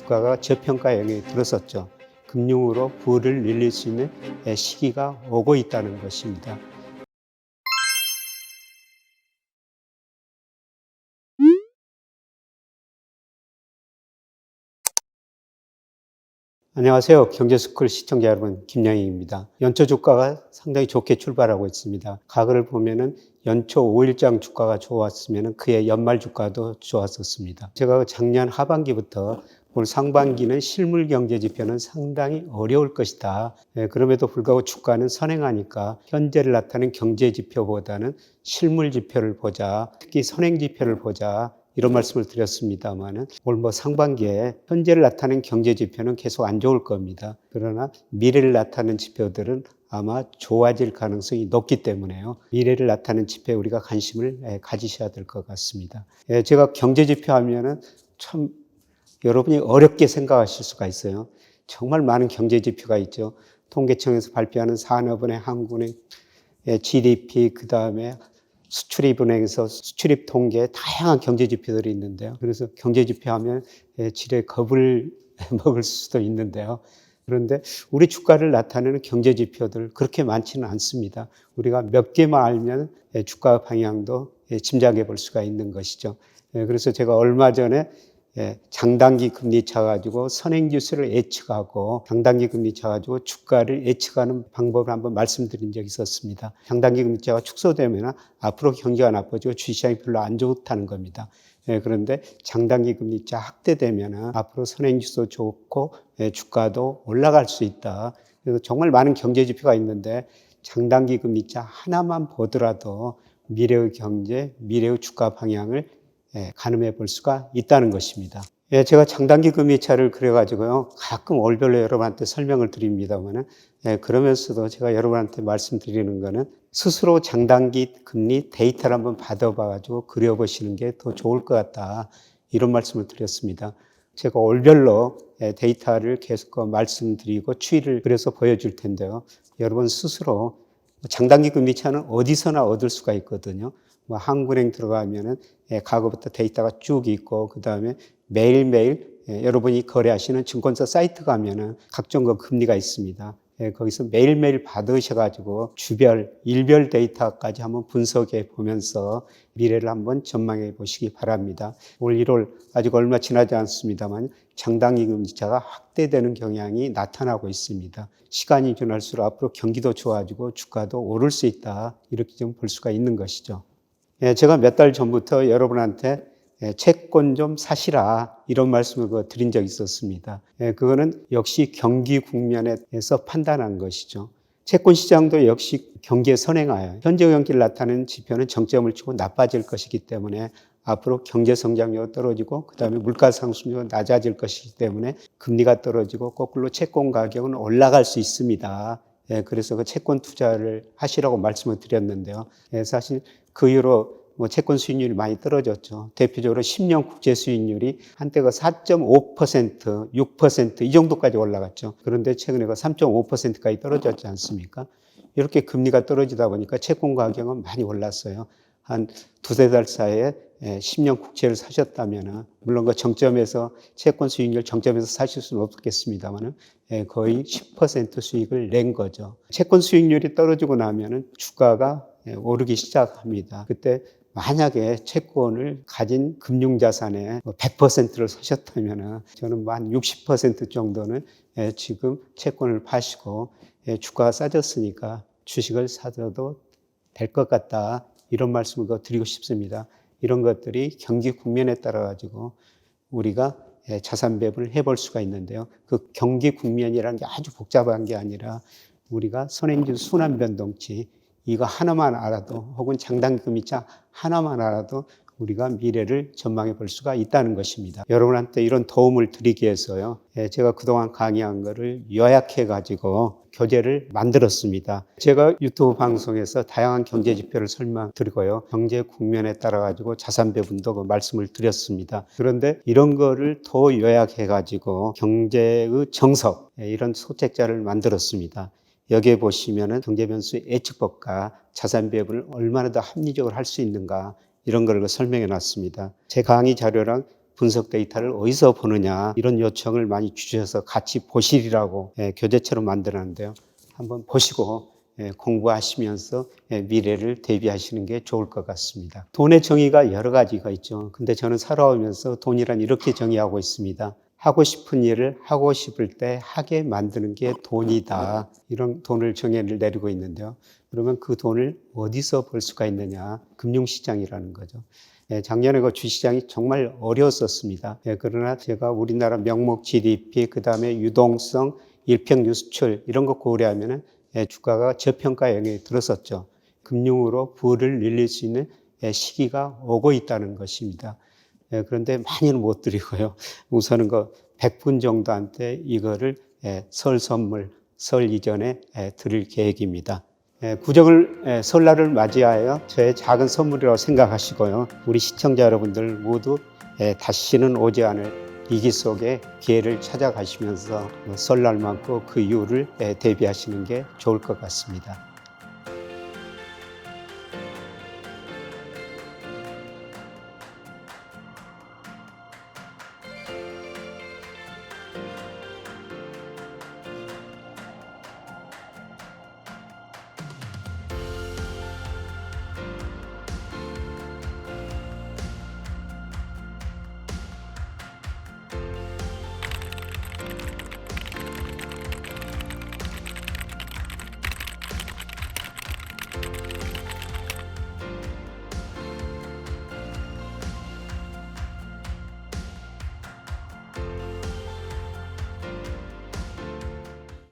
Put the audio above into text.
주가가 저평가 영역에 들었었죠. 금융으로 부를 늘릴 수 있는 시기가 오고 있다는 것입니다. 안녕하세요. 경제스쿨 시청자 여러분, 김양익입니다. 연초 주가가 상당히 좋게 출발하고 있습니다. 가그를 보면은 연초 5일장 주가가 좋았으면 그해 연말 주가도 좋았었습니다. 제가 작년 하반기부터 올 상반기는 실물 경제 지표는 상당히 어려울 것이다. 그럼에도 불구하고 주가는 선행하니까 현재를 나타내는 경제 지표보다는 실물 지표를 보자. 특히 선행 지표를 보자. 이런 말씀을 드렸습니다만은 올 상반기에 현재를 나타내는 경제 지표는 계속 안 좋을 겁니다. 그러나 미래를 나타내는 지표들은 아마 좋아질 가능성이 높기 때문에요. 미래를 나타내는 지표에 우리가 관심을 가지셔야 될 것 같습니다. 제가 경제 지표 하면은 참 여러분이 어렵게 생각하실 수가 있어요. 정말 많은 경제 지표가 있죠. 통계청에서 발표하는 산업은행, 한국은행, GDP, 그 다음에 수출입은행에서 수출입 통계, 다양한 경제 지표들이 있는데요. 그래서 경제 지표 하면 지레 겁을 먹을 수도 있는데요. 그런데 우리 주가를 나타내는 경제 지표들 그렇게 많지는 않습니다. 우리가 몇 개만 알면 주가 방향도 짐작해 볼 수가 있는 것이죠. 그래서 제가 얼마 전에 장단기 금리 차가지고 선행지수를 예측하고 장단기 금리 차가지고 주가를 예측하는 방법을 한번 말씀드린 적이 있었습니다. 장단기 금리 차가 축소되면 앞으로 경기가 나빠지고 주식시장이 별로 안 좋다는 겁니다. 그런데 장단기 금리 차 확대되면 앞으로 선행지수 좋고 주가도 올라갈 수 있다. 그래서 정말 많은 경제 지표가 있는데 장단기 금리 차 하나만 보더라도 미래의 경제, 미래의 주가 방향을 가늠해 볼 수가 있다는 것입니다. 제가 장단기 금리차를 그려가지고요, 가끔 월별로 여러분한테 설명을 드립니다만은, 그러면서도 제가 여러분한테 말씀드리는 거는 스스로 장단기 금리 데이터를 한번 받아봐가지고 그려보시는 게 더 좋을 것 같다. 이런 말씀을 드렸습니다. 제가 월별로 데이터를 계속 말씀드리고 추이를 그려서 보여줄 텐데요. 여러분 스스로 장단기 금리차는 어디서나 얻을 수가 있거든요. 한국은행 들어가면은 과거부터 데이터가 쭉 있고 그 다음에 매일매일 여러분이 거래하시는 증권사 사이트 가면은 각종 금리가 있습니다. 거기서 매일매일 받으셔가지고 주별, 일별 데이터까지 한번 분석해 보면서 미래를 한번 전망해 보시기 바랍니다. 올 1월 아직 얼마 지나지 않습니다만 장단기 금리차가 확대되는 경향이 나타나고 있습니다. 시간이 지날수록 앞으로 경기도 좋아지고 주가도 오를 수 있다. 이렇게 좀 볼 수가 있는 것이죠. 제가 몇 달 전부터 여러분한테 채권 좀 사시라 이런 말씀을 드린 적이 있었습니다. 그거는 역시 경기 국면에서 판단한 것이죠. 채권 시장도 역시 경기에 선행하여 현재 경기를 나타내는 지표는 정점을 치고 나빠질 것이기 때문에 앞으로 경제 성장률이 떨어지고 그다음에 물가 상승률이 낮아질 것이기 때문에 금리가 떨어지고 거꾸로 채권 가격은 올라갈 수 있습니다. 그래서 그 채권 투자를 하시라고 말씀을 드렸는데요. 사실 그 이후로 채권 수익률이 많이 떨어졌죠. 대표적으로 10년 국제 수익률이 한때가 4.5%, 6% 이 정도까지 올라갔죠. 그런데 최근에 3.5%까지 떨어졌지 않습니까? 이렇게 금리가 떨어지다 보니까 채권 가격은 많이 올랐어요. 한 두세 달 사이에 10년 국채를 사셨다면 물론 그 정점에서 채권 수익률 정점에서 사실 수는 없겠습니다만 거의 10% 수익을 낸 거죠. 채권 수익률이 떨어지고 나면 주가가 오르기 시작합니다. 그때 만약에 채권을 가진 금융자산의 100%를 사셨다면 저는 한 60% 정도는 지금 채권을 파시고 주가가 싸졌으니까 주식을 사셔도 될 것 같다. 이런 말씀을 드리고 싶습니다. 이런 것들이 경기 국면에 따라 가지고 우리가 자산 배분을 해볼 수가 있는데요. 그 경기 국면이라는 게 아주 복잡한 게 아니라 우리가 선행지수 순환 변동치 이거 하나만 알아도 혹은 장단기 금리차 하나만 알아도 우리가 미래를 전망해 볼 수가 있다는 것입니다. 여러분한테 이런 도움을 드리기 위해서요. 제가 그동안 강의한 거를 요약해 가지고 교재를 만들었습니다. 제가 유튜브 방송에서 다양한 경제 지표를 설명드리고요. 경제 국면에 따라 가지고 자산 배분도 말씀을 드렸습니다. 그런데 이런 거를 더 요약해 가지고 경제의 정석 이런 소책자를 만들었습니다. 여기에 보시면은 경제변수 예측법과 자산 배분을 얼마나 더 합리적으로 할 수 있는가 이런 걸 설명해 놨습니다. 제 강의 자료랑 분석 데이터를 어디서 보느냐 이런 요청을 많이 주셔서 같이 보시리라고 교재처럼 만들었는데요. 한번 보시고 공부하시면서 미래를 대비하시는 게 좋을 것 같습니다. 돈의 정의가 여러 가지가 있죠. 근데 저는 살아오면서 돈이란 이렇게 정의하고 있습니다. 하고 싶은 일을 하고 싶을 때 하게 만드는 게 돈이다. 이런 돈을 정의를 내리고 있는데요. 그러면 그 돈을 어디서 벌 수가 있느냐? 금융시장이라는 거죠. 작년에 그 주시장이 정말 어려웠었습니다. 그러나 제가 우리나라 명목 GDP, 그 다음에 유동성, 일평균 수출 이런 거 고려하면은 주가가 저평가 영역에 들었었죠. 금융으로 부를 늘릴 수 있는 시기가 오고 있다는 것입니다. 그런데 많이는 못 드리고요. 우선은 그 100분 정도한테 이거를 설 선물, 설 이전에 드릴 계획입니다. 구정을 설날을 맞이하여 저의 작은 선물이라고 생각하시고요. 우리 시청자 여러분들 모두 다시는 오지 않을 위기 속에 기회를 찾아가시면서 설날 많고 그 이후를 대비하시는 게 좋을 것 같습니다.